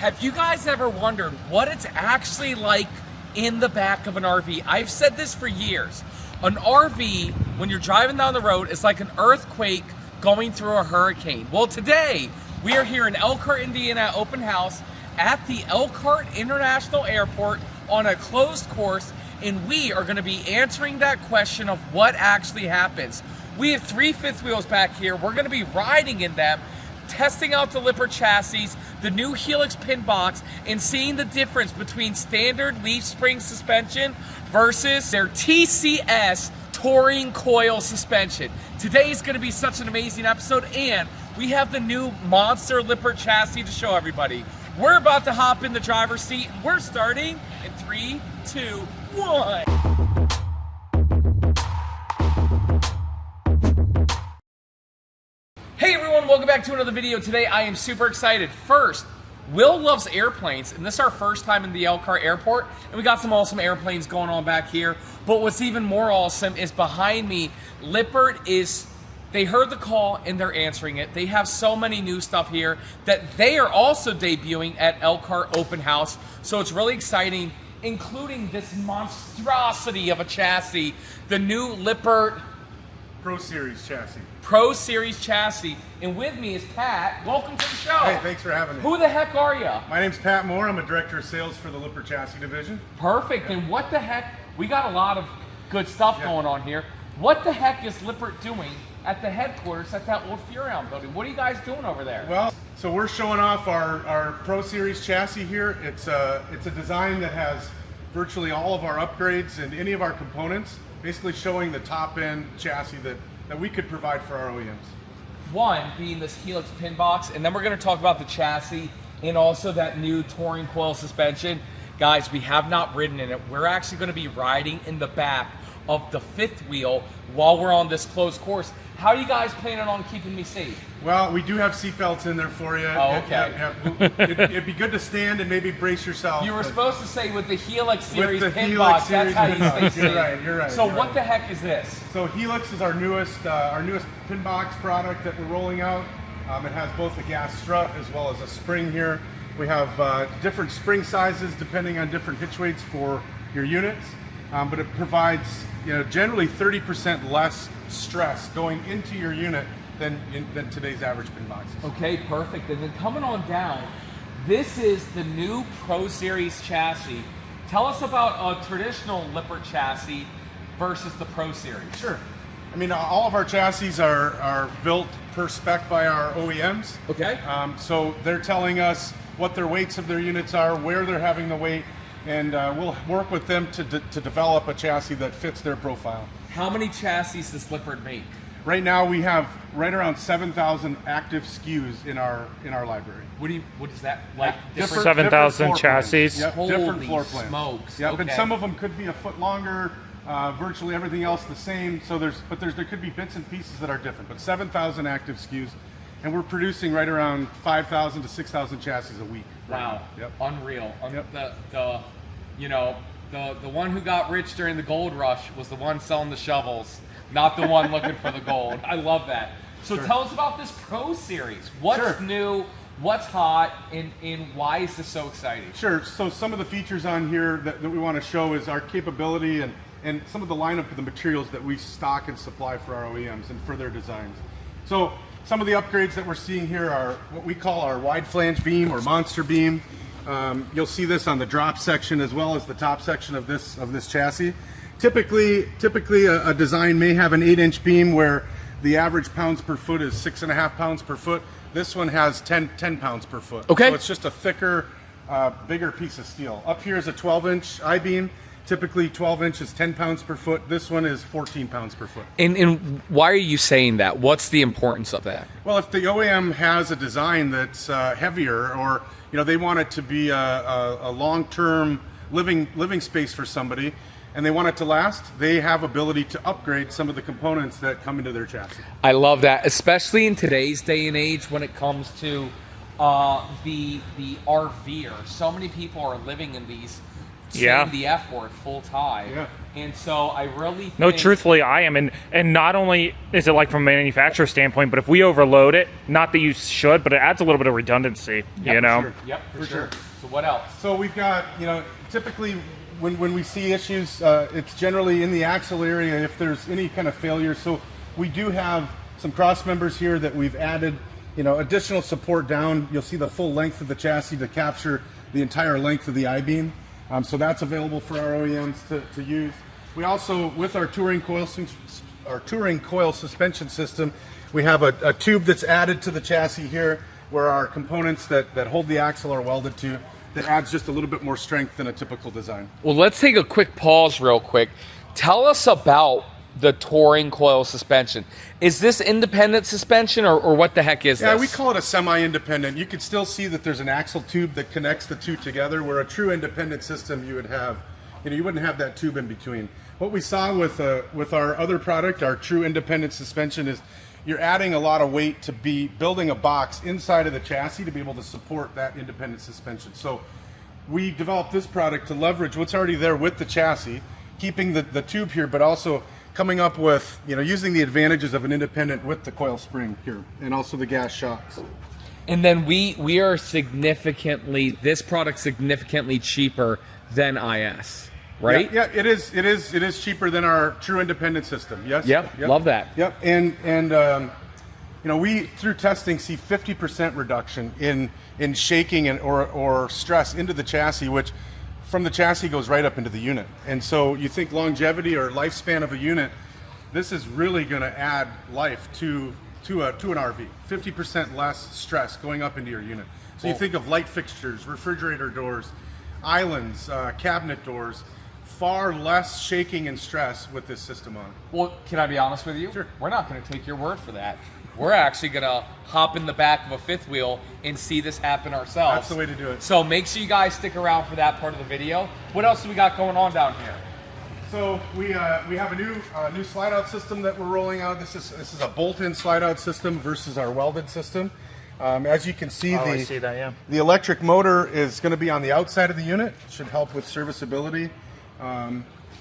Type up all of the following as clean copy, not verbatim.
Have you guys ever wondered what it's actually like in the back of an RV? I've said this for years. An RV, when you're driving down the road, is like an earthquake going through a hurricane. Well, today, we are here in Elkhart, Indiana, open house at the Elkhart International Airport on a closed course, and we are gonna be answering that question of what actually happens. We have 3 fifth wheels back here. We're gonna be riding in them, testing out the Lippert chassis, the new Helix pin box, and seeing the difference between standard leaf spring suspension versus their TCS touring coil suspension. Today is going to be such an amazing episode, and we have the new monster Lippert chassis to show everybody. We're about to hop in the driver's seat, and we're starting in 3, 2, 1. Hey everyone, welcome back to another video. Today I am super excited. First, Will loves airplanes, and this is our first time in the Elkhart Airport, and we got some awesome airplanes going on back here. But what's even more awesome is behind me, Lippert they heard the call and they're answering it. They have so many new stuff here that they are also debuting at Elkhart Open House. So it's really exciting, including this monstrosity of a chassis, the new Lippert Pro Series chassis. Pro Series chassis. And with me is Pat. Welcome to the show. Hey, thanks for having me. Who the heck are you? My name's Pat Moore. I'm a director of sales for the Lippert chassis division. Perfect. And what the heck? We got a lot of good stuff going on here. What the heck is Lippert doing at the headquarters at that old Furion building? What are you guys doing over there? Well, so we're showing off our Pro Series chassis here. It's a design that has virtually all of our upgrades and any of our components, basically showing the top end chassis that we could provide for our OEMs. One being this Helix pin box, and then we're going to talk about the chassis and also that new touring coil suspension. Guys, we have not ridden in it. We're actually going to be riding in the back of the fifth wheel while we're on this closed course. How are you guys planning on keeping me safe? Well, we do have seatbelts in there for you. Oh, okay. It'd be good to stand and maybe brace yourself. You were supposed to say with the Helix series pin box. That's how you stay safe. You're right. So what the heck is this? So Helix is our newest pin box product that we're rolling out. It has both a gas strut as well as a spring here. We have different spring sizes depending on different hitch weights for your units, but it provides generally 30% less stress going into your unit than today's average pin boxes. Okay, perfect. And then coming on down, this is the new Pro Series chassis. Tell us about a traditional Lippert chassis versus the Pro Series. Sure. I mean, all of our chassis are built per spec by our OEMs. Okay. So they're telling us what their weights of their units are, where they're having the weight, and we'll work with them to develop a chassis that fits their profile. How many chassis does Lippert make? Right now we have right around 7,000 active SKUs in our library. What is that like? 7,000 chassis. Yep, different floor plans. Smokes. Yep, okay. And some of them could be a foot longer. Virtually everything else the same. So there could be bits and pieces that are different. But 7,000 active SKUs, and we're producing right around 5,000 to 6,000 chassis a week. Wow. Yep. Unreal. Yep. The one who got rich during the gold rush was the one selling the shovels, not the one looking for the gold. I love that. So Sure. Tell us about this Pro Series. What's Sure. new? What's hot? And why is this so exciting? Sure. So some of the features on here that we want to show is our capability and some of the lineup of the materials that we stock and supply for our OEMs and for their designs. So some of the upgrades that we're seeing here are what we call our wide flange beam or monster beam. You'll see this on the drop section as well as the top section of this chassis. Typically a design may have an 8-inch beam where the average pounds per foot is 6.5 pounds per foot. This one has 10 pounds per foot. Okay. So it's just a thicker, bigger piece of steel. Up here is a 12-inch I-beam. Typically 12 inches, 10 pounds per foot. This one is 14 pounds per foot. And why are you saying that? What's the importance of that? Well, if the OEM has a design that's heavier, or they want it to be a long-term living space for somebody, and they want it to last, they have ability to upgrade some of the components that come into their chassis. I love that, especially in today's day and age when it comes to the RVer. So many people are living in these saying the F word full time. Yeah. And so I really think... No, truthfully, I am. And not only is it like from a manufacturer standpoint, but if we overload it, not that you should, but it adds a little bit of redundancy, you know? Sure. Yep, for sure. So what else? So we've got, typically when we see issues, it's generally in the axle area if there's any kind of failure. So we do have some cross members here that we've added, additional support down. You'll see the full length of the chassis to capture the entire length of the I-beam. So that's available for our OEMs to use. We also, with our touring coil suspension system, we have a tube that's added to the chassis here where our components that hold the axle are welded to. That adds just a little bit more strength than a typical design. Well, let's take a quick pause real quick. Tell us about the touring coil suspension. Is this independent suspension or what the heck is this? Yeah, we call it a semi-independent. You can still see that there's an axle tube that connects the two together, where a true independent system you would have, you wouldn't have that tube in between. What we saw with our other product, our true independent suspension, is you're adding a lot of weight to be building a box inside of the chassis to be able to support that independent suspension. So we developed this product to leverage what's already there with the chassis, keeping the tube here, but also coming up with, using the advantages of an independent with the coil spring here, and also the gas shocks. And then we are this product's significantly cheaper than IS, right? Yeah, it is cheaper than our true independent system. Yes. Yep. Love that. Yep. And we through testing see 50% reduction in shaking or stress into the chassis, which from the chassis goes right up into the unit. And so you think longevity or lifespan of a unit, this is really going to add life to an RV. 50% less stress going up into your unit. So you think of light fixtures, refrigerator doors, islands, cabinet doors, far less shaking and stress with this system on it. Well, can I be honest with you? Sure. We're not going to take your word for that. We're actually going to hop in the back of a fifth wheel and see this happen ourselves. That's the way to do it. So make sure you guys stick around for that part of the video. What else do we got going on down here? So we have a new slide out system that we're rolling out. This is a bolt-in slide out system versus our welded system. As you can see, I see that, yeah. The electric motor is going to be on the outside of the unit. It should help with serviceability.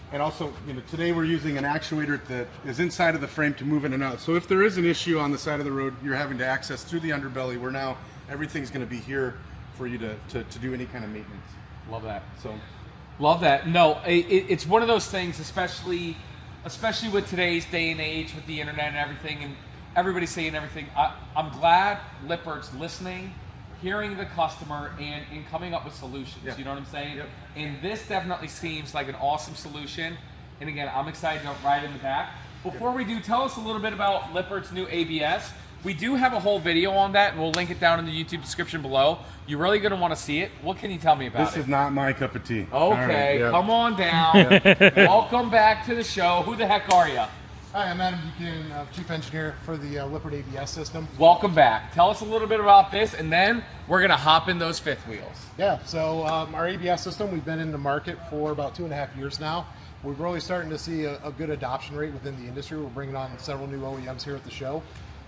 And also, today we're using an actuator that is inside of the frame to move in and out. So if there is an issue on the side of the road you're having to access through the underbelly, where now everything's going to be here for you to do any kind of maintenance. Love that. So, love that. No, it's one of those things, especially with today's day and age with the internet and everything, and everybody saying everything. I'm glad Lippert's listening, hearing the customer, and coming up with solutions. Yeah. You know what I'm saying? Yep. And this definitely seems like an awesome solution. And again, I'm excited to jump right in the back. Before we do, tell us a little bit about Lippert's new ABS. We do have a whole video on that, and we'll link it down in the YouTube description below. You're really going to want to see it. What can you tell me about this is not my cup of tea. Okay, Right, come on down. Welcome back to the show. Who the heck are you? Hi, I'm Adam Buchanan, Chief Engineer for the Lippert ABS system. Welcome back. Tell us a little bit about this, and then we're going to hop in those fifth wheels. Yeah, so our ABS system, we've been in the market for about 2.5 years now. We're really starting to see a good adoption rate within the industry. We're bringing on several new OEMs here at the show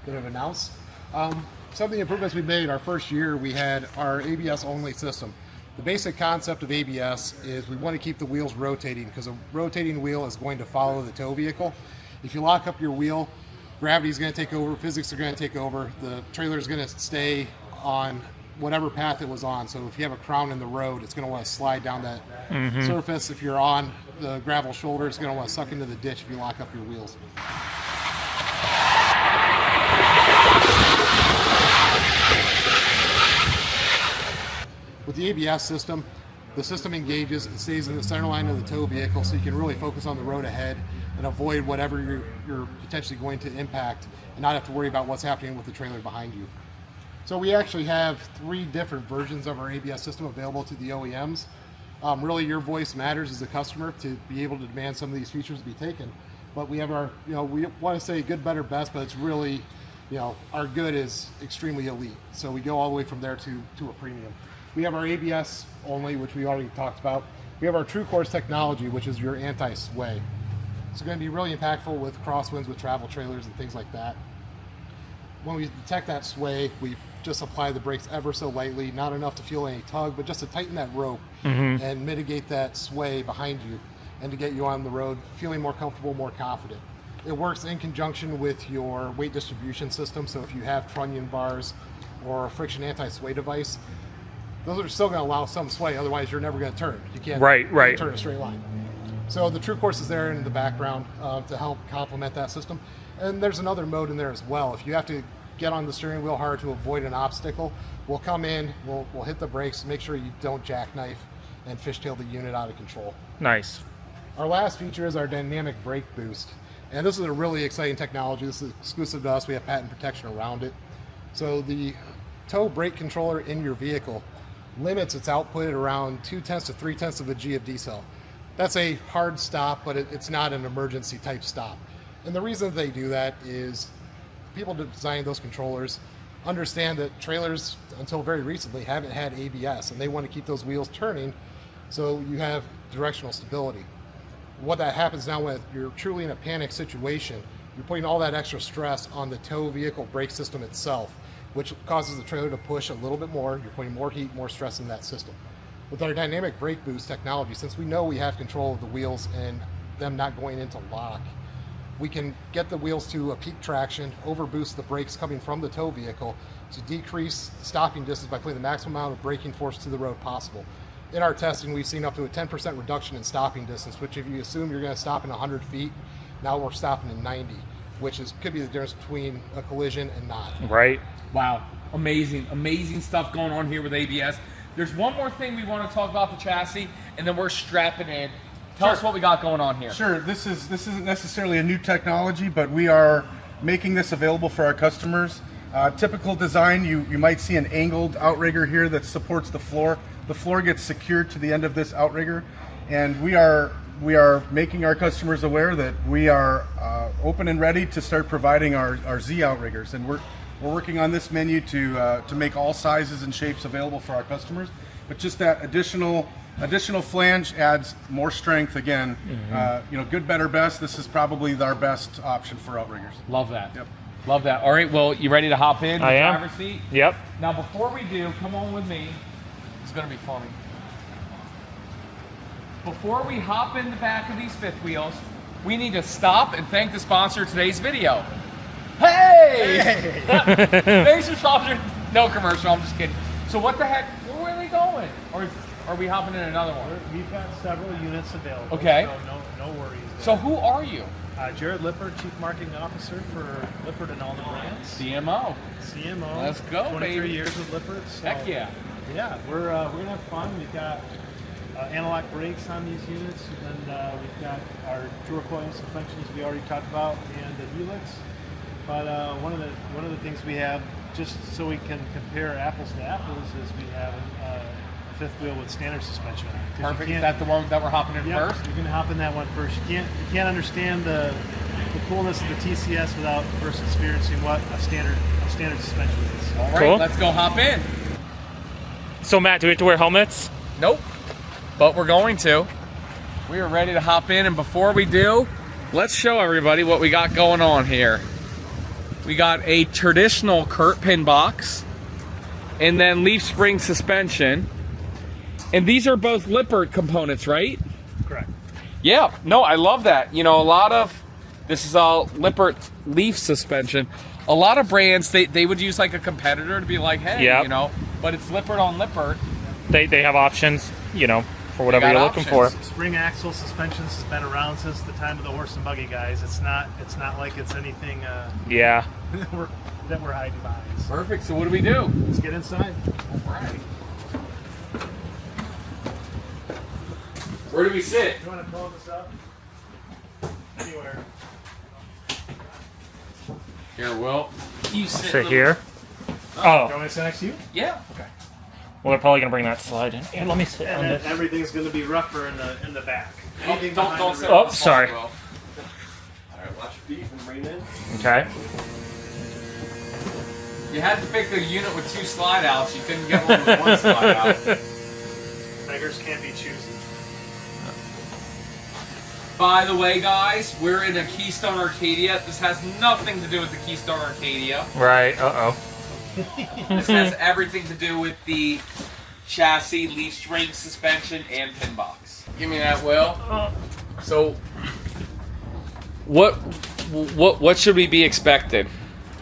that have announced. Some of the improvements we made our first year, we had our ABS only system. The basic concept of ABS is we want to keep the wheels rotating, because a rotating wheel is going to follow the tow vehicle. If you lock up your wheel, gravity is going to take over, physics are going to take over, the trailer is going to stay on whatever path it was on. So if you have a crown in the road, it's going to want to slide down that surface. If you're on the gravel shoulder, it's going to want to suck into the ditch if you lock up your wheels. With the ABS system, the system engages, it stays in the center line of the tow vehicle, so you can really focus on the road ahead and avoid whatever you're potentially going to impact, and not have to worry about what's happening with the trailer behind you. So we actually have 3 different versions of our ABS system available to the OEMs. Really, your voice matters as a customer to be able to demand some of these features to be taken. But we have our, we want to say good, better, best, but it's really, our good is extremely elite. So we go all the way from there to a premium. We have our ABS only, which we already talked about. We have our True Course technology, which is your anti-sway. It's going to be really impactful with crosswinds, with travel trailers and things like that. When we detect that sway, we just apply the brakes ever so lightly, not enough to feel any tug, but just to tighten that rope and mitigate that sway behind you. and to get you on the road feeling more comfortable, more confident. It works in conjunction with your weight distribution system, so if you have trunnion bars or a friction anti-sway device, those are still going to allow some sway, otherwise you're never going to turn. You can't turn a straight line. So the True Course is there in the background to help complement that system. And there's another mode in there as well. If you have to get on the steering wheel hard to avoid an obstacle, we'll come in, we'll hit the brakes, make sure you don't jackknife and fishtail the unit out of control. Nice. Our last feature is our dynamic brake boost. And this is a really exciting technology. This is exclusive to us. We have patent protection around it. So the tow brake controller in your vehicle limits its output at around 0.2 to 0.3 of a G of D-cell. That's a hard stop, but it's not an emergency type stop. And the reason they do that is people that design those controllers understand that trailers, until very recently, haven't had ABS, and they want to keep those wheels turning so you have directional stability. What that happens now when you're truly in a panic situation, you're putting all that extra stress on the tow vehicle brake system itself, which causes the trailer to push a little bit more. You're putting more heat, more stress in that system. With our dynamic brake boost technology, since we know we have control of the wheels and them not going into lock, we can get the wheels to a peak traction, overboost the brakes coming from the tow vehicle to decrease stopping distance by putting the maximum amount of braking force to the road possible. In our testing, we've seen up to a 10% reduction in stopping distance, which if you assume you're going to stop in 100 feet, now we're stopping in 90, which could be the difference between a collision and not. Right. Wow, amazing stuff going on here with ABS. There's one more thing we want to talk about the chassis, and then we're strapping in. Tell us what we got going on here. Sure, this isn't necessarily a new technology, but we are making this available for our customers. Typical design, you might see an angled outrigger here that supports the floor. The floor gets secured to the end of this outrigger, and we are making our customers aware that we are open and ready to start providing our Z outriggers, and we're working on this menu to make all sizes and shapes available for our customers. But just that additional flange adds more strength again. Good, better, best. This is probably our best option for outriggers. Love that. Yep. Love that. All right, well, you ready to hop in? I am. Driver's seat? Yep. Now, before we do, come on with me. It's going to be funny. Before we hop in the back of these fifth wheels, we need to stop and thank the sponsor of today's video. Hey! Thanks for sponsoring. No commercial, I'm just kidding. So what the heck, where are we going? Or are we hopping in another one? We've got several units available. Okay. So no worries there. So who are you? Jared Lippert, Chief Marketing Officer for Lippert and all the brands. CMO. Let's go, 23 baby. years with Lippert. So, Heck yeah. Yeah, we're gonna have fun. We've got analog brakes on these units, and then we've got our dual coil suspensions we already talked about, and the helix. But one of the things we have, just so we can compare apples to apples, is we have a fifth wheel with standard suspension on it. Perfect. Is that the one that we're hopping in first? You're gonna hop in that one first. You can't understand the coolness of the TCS without first experiencing what a standard suspension is. All right, Cool. let's go hop in. So Matt, do we have to wear helmets? Nope, but we're going to. We are ready to hop in, and before we do, let's show everybody what we got going on here. We got a traditional Kurt pin box, and then leaf spring suspension. And these are both Lippert components, right? Correct. Yeah, no, I love that. You know, a lot of, this is all Lippert leaf suspension. A lot of brands, they would use like a competitor to be like, hey, Yep. you know, but it's Lippert on Lippert. They have options, for whatever They you're got looking options. for. Spring axle suspensions has been around since the time of the horse and buggy guys. It's not like it's anything Yeah. that we're hiding behind. So Perfect, so what do we do? let's get inside. All right. Where do we sit? You want to pull this up? Anywhere. Here, Will. You Sit here. Oh, You want me to sit next to you? Yeah. Okay. well, they're probably gonna bring that slide in. And let me sit on And this. then everything's going to be rougher in the back. Oh, Anything don't behind sit the on Oh, the spot, sorry. Will. All right, watch your feet and breathe in. Okay. You had to pick the unit with 2 slide outs. You couldn't get one with 1 slide out. Beggars can't be choosy. By the way, guys, we're in a Keystone Arcadia. This has nothing to do with the Keystone Arcadia. Right. Uh-oh. This has everything to do with the chassis, leaf spring suspension, and pin box. Give me that, Will. So, what should we be expecting?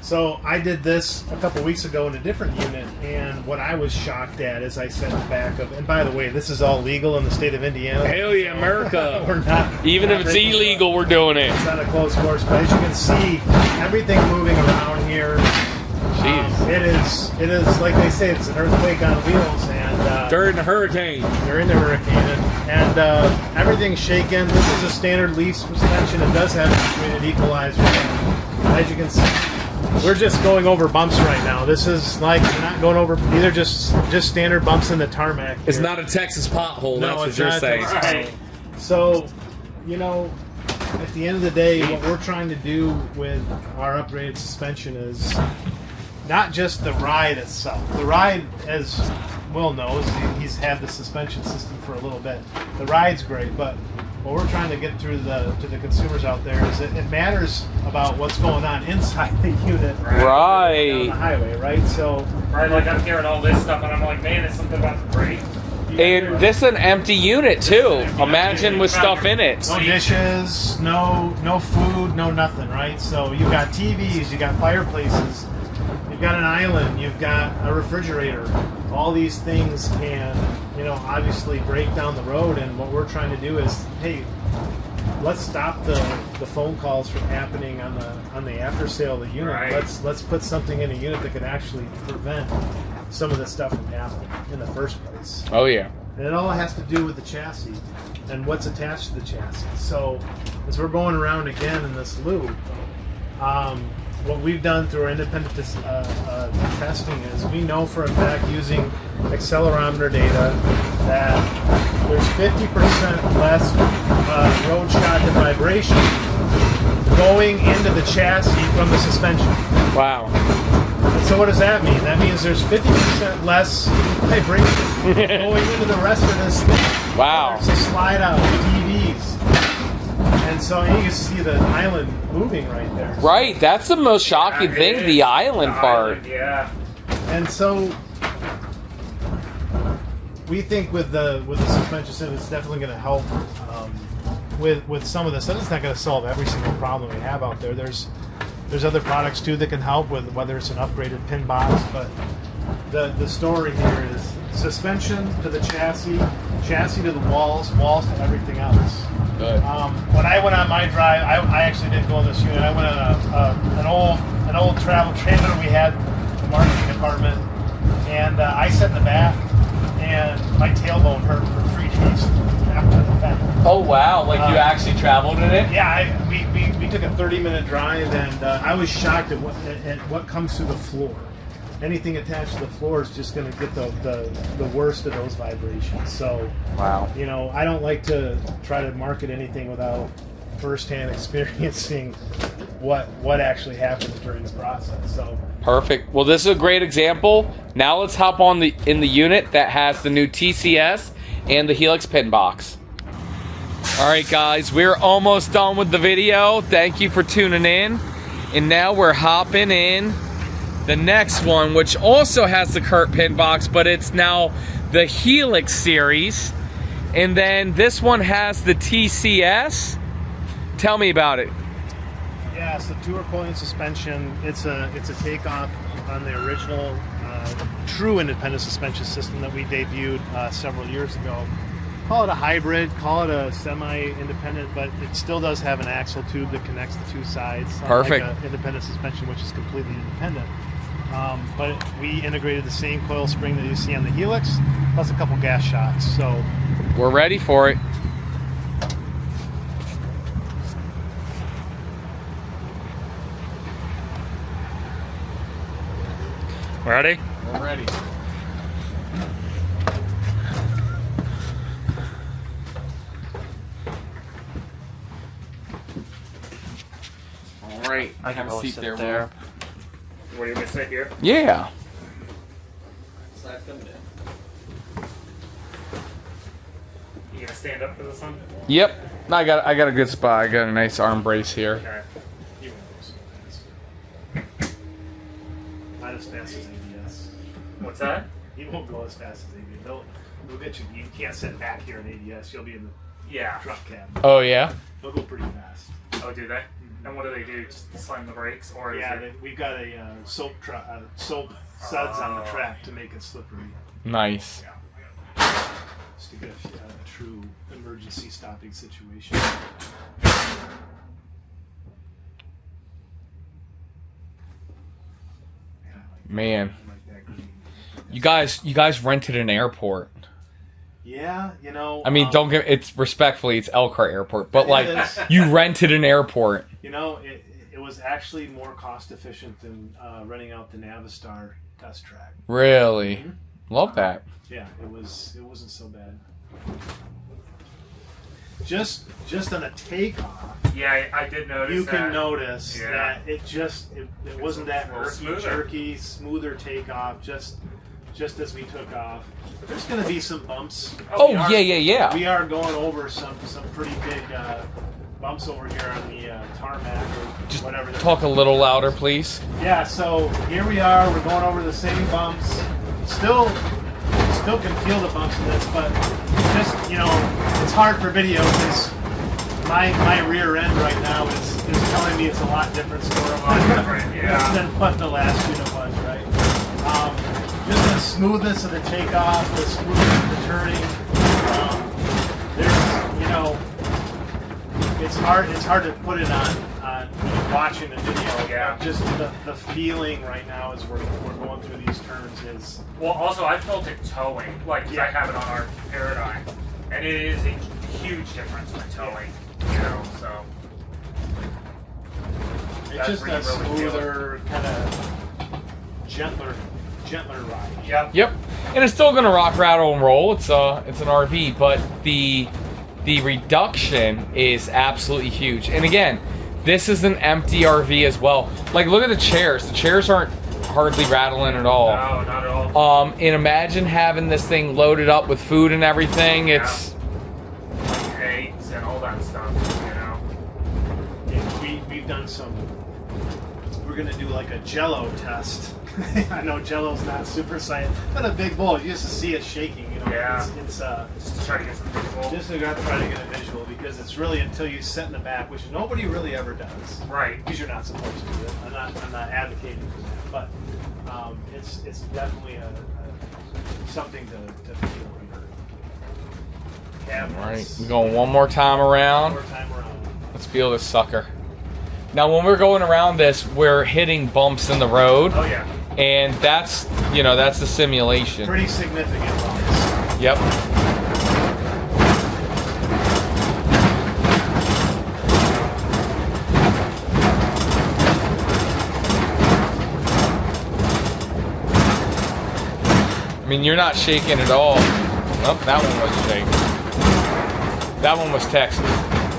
So I did this a couple weeks ago in a different unit, and what I was shocked at is I set the back of, and by the way, this is all legal in the state of Indiana. Hell yeah, America! We're not, Even if it's illegal, we're doing it. It's not a closed course, but as you can see, everything moving around here. It is like they say, it's an earthquake on wheels, and during the hurricane. During the hurricane, and everything's shaking. This is a standard leaf suspension. It does have a integrated equalizer. As you can see. We're just going over bumps right now. This is like we're not going over. These are just standard bumps in the tarmac. It's not a Texas pothole. No, that's what you're saying. Right. So, you know, at the end of the day, what we're trying to do with our upgraded suspension is not just the ride itself. The ride, as Will knows, he's had the suspension system for a little bit. The ride's great, but what we're trying to get through to the consumers out there is that it matters about what's going on inside the unit, right, down the highway, right? So, right, like I'm hearing all this stuff, and I'm like, man, it's something about the brake. And this is an empty unit too. Imagine with stuff in it. No dishes, no food, no nothing, right? So you've got TVs, you've got fireplaces, you've got an island, you've got a refrigerator. All these things can, obviously break down the road, and what we're trying to do is, hey, let's stop the phone calls from happening on the after sale of the unit. Right. Let's put something in a unit that can actually prevent some of this stuff from happening in the first place. Oh yeah. And it all has to do with the chassis and what's attached to the chassis. So as we're going around again in this loop, what we've done through our independent testing is we know for a fact using accelerometer data that there's 50% less road shock and vibration going into the chassis from the suspension. Wow. And so what does that mean? That means there's 50% less vibration going into the rest of this thing. Wow. It's a slide out, TVs. And so you can see the island moving right there. Right, that's the most shocking thing, the island part. Yeah. And so we think with the suspension system, it's definitely going to help with some of this. And it's not going to solve every single problem we have out there. There's other products too that can help with whether it's an upgraded pin box. But the story here is suspension to the chassis to the walls to everything else. Good. When I went on my drive, I actually didn't go on this unit. I went on an old travel trailer we had, the marketing department, and I sat in the back, and my tailbone hurt for 3 days after the fact. Oh wow! Like you actually traveled in it? Yeah, we took a 30-minute drive, and I was shocked at what comes through the floor. Anything attached to the floor is just going to get the worst of those vibrations. So, wow. I don't like to try to market anything without firsthand experiencing what actually happens during the process. So Perfect. Well, this is a great example. Now let's hop on in the unit that has the new TCS and the Helix pin box. All right, guys, we're almost done with the video. Thank you for tuning in. And now we're hopping in the next one, which also has the Kurt pin box, but it's now the Helix series. And then this one has the TCS. Tell me about it. yeah, it's the tour coiling suspension. It's a takeoff on the original true independent suspension system that we debuted several years ago. Call it a hybrid, call it a semi-independent, but it still does have an axle tube that connects the two sides. Perfect. Like an independent suspension, which is completely independent. But we integrated the same coil spring that you see on the Helix, plus a couple gas shocks. So we're ready for it. Ready? We're ready. All right. I can Have a really seat sit there. there. What are you gonna sit here? Yeah. You gonna stand up for this one? Yep. I got a good spot. I got a nice arm brace here. Okay. you won't go so fast. Not as fast as ABS. What's that? You won't go as fast as ABS. They'll get you. You can't sit back here in ABS. You'll be in Yeah. truck cab. Oh yeah. They'll go pretty fast. Oh, do they? And what do they do? Just slam the brakes, or is Yeah, it... we've got a soap suds on the track to make it slippery. Nice. Just to get a true emergency stopping situation. Man, I like that green. you guys rented an airport. Yeah, you know. I mean, don't get it's respectfully, it's Elkhart Airport, but like is. you rented an airport. You know, it was actually more cost efficient than renting out the Navistar test track. Really, love that. Yeah, it wasn't so bad. Just on a takeoff, Yeah, I did notice you that. can notice Yeah. that it wasn't that a little jerky, smoother takeoff. Just as we took off, there's going to be some bumps. Oh, We are- yeah. We are going over some pretty big bumps over here on the tarmac or Just whatever. they're- talk a little louder, please. Yeah, so here we are. We're going over the same bumps. Still can feel the bumps in this, but just it's hard for video because my rear end right now is telling me it's a lot different story Yeah. than what the last unit was, right? Just the smoothness of the takeoff, the smoothness of the turning. It's hard to put it on watching the video. Yeah. Just the feeling right now as we're going through these turns is. Well, also, I felt it towing, like, 'cause I have it on our Paradigm, and it is a huge difference with towing, so. It's That's just where a you really feel it. smoother, kind of gentler ride. Yep. And it's still gonna rock, rattle, and roll. It's an RV, but the reduction is absolutely huge. And again, this is an empty RV as well. Like, look at the chairs. The chairs aren't hardly rattling at all. No, not at all. And imagine having this thing loaded up with food and everything. It's Like eggs and all that stuff, Yeah, we've done some. We're gonna do like a Jello test. I know Jello's not super science, but a big bowl. You just see it shaking. Yeah. It's Just to try to get some visual. just to try to get a visual because it's really until you sit in the back, which nobody really ever does. Right. Because you're not supposed to do it. I'm not advocating for that, but it's definitely something to feel here. all right. We're going one more time around. More time around. Let's feel this sucker. Now, when we're going around this, we're hitting bumps in the road, Oh, yeah. and that's the simulation. Pretty significant bumps. Yep. I mean, you're not shaking at all. Oh, that one was shaking. That one was Texas.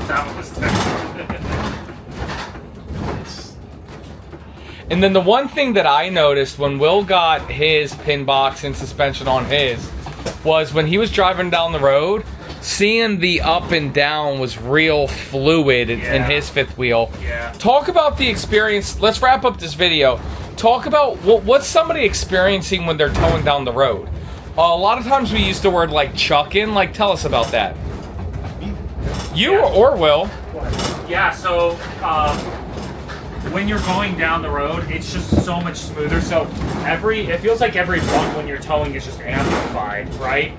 That one was technical. And then the one thing that I noticed when Will got his pin box and suspension on his was when he was driving down the road, seeing the up and down was real fluid in his fifth wheel. Yeah. Talk about the experience. Let's wrap up this video. Talk about what's somebody experiencing when they're towing down the road. A lot of times we use the word like chucking. Like, tell us about that. You or Will. Yeah, so when you're going down the road, it's just so much smoother. So it feels like every bump when you're towing is just amplified, right?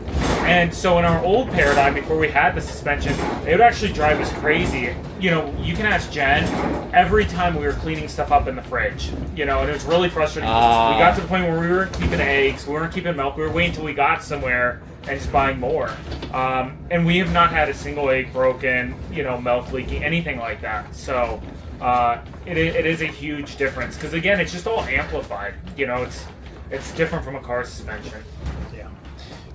And so in our old Paradigm, before we had the suspension, it would actually drive us crazy. You can ask Jen, every time we were cleaning stuff up in the fridge, and it was really frustrating. We got to the point where we weren't keeping eggs, we weren't keeping milk, we were waiting until we got somewhere and just buying more. And we have not had a single egg broken, milk leaking, anything like that. So it is a huge difference because again, it's just all amplified. It's different from a car suspension.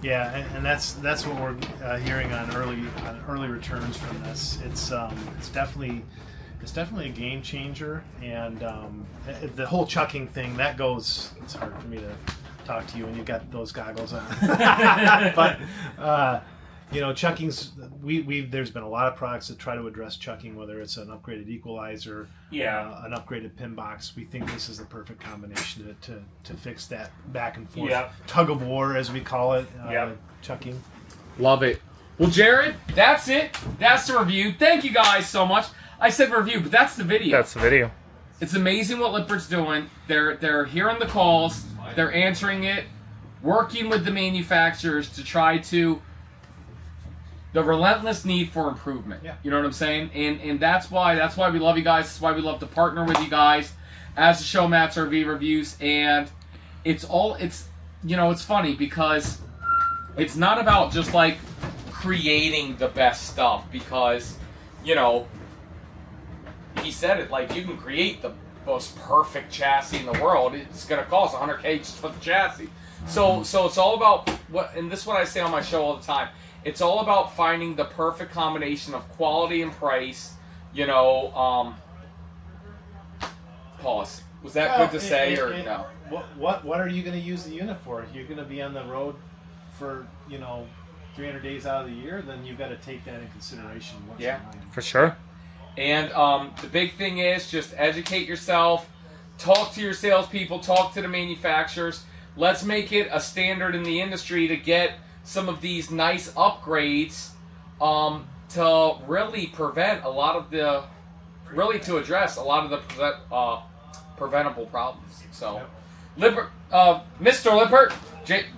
Yeah, and that's what we're hearing on early returns from this. It's definitely a game changer, and the whole chucking thing that goes. It's hard for me to talk to you when you've got those goggles on, but. Chucking's there's been a lot of products that try to address chucking, whether it's an upgraded equalizer, an upgraded pin box. We think this is the perfect combination to fix that back and forth tug of war, as we call it, chucking. Love it. Well, Jared, that's it. That's the review. Thank you guys so much. I said review, but that's the video. That's the video. It's amazing what Lippert's doing. They're hearing the calls. They're answering it, working with the manufacturers to try to the relentless need for improvement. Yeah. You know what I'm saying? And that's why we love you guys. That's why we love to partner with you guys as the show Matt's RV Reviews. And it's funny because it's not about just like creating the best stuff, because he said it, like, you can create the most perfect chassis in the world. It's going to cost $100K just for the chassis. So it's all about and this is what I say on my show all the time. It's all about finding the perfect combination of quality and price. Pause. Was that good to say or no? What are you going to use the unit for? If you're going to be on the road for 300 days out of the year, then you've got to take that in consideration. For sure. And the big thing is just educate yourself, talk to your salespeople, talk to the manufacturers. Let's make it a standard in the industry to get some of these nice upgrades to really prevent a lot of the, to address a lot of the preventable problems. So, Lippert, Mr. Lippert,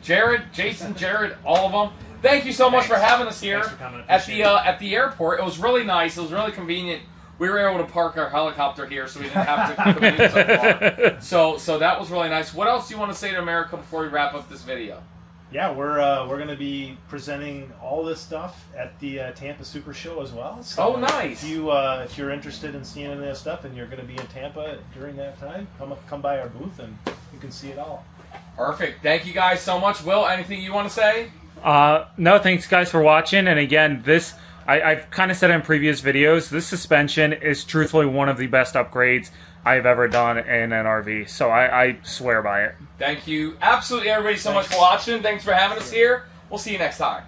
Jared, Jason, Jared, all of them. Thank you so much for having us here at the airport. It was really nice. It was really convenient. We were able to park our helicopter here, so we didn't have to commute so far. So that was really nice. What else do you want to say to America before we wrap up this video? Yeah, we're going to be presenting all this stuff at the Tampa Super Show as well. So nice. If you're interested in seeing any of this stuff and you're going to be in Tampa during that time, come by our booth and you can see it all. Perfect. Thank you guys so much. Will, anything you want to say? No, thanks guys for watching. And again, I've kind of said in previous videos, this suspension is truthfully one of the best upgrades I've ever done in an RV. So I swear by it. Thank you absolutely everybody so much for watching. Thanks for having us here. We'll see you next time.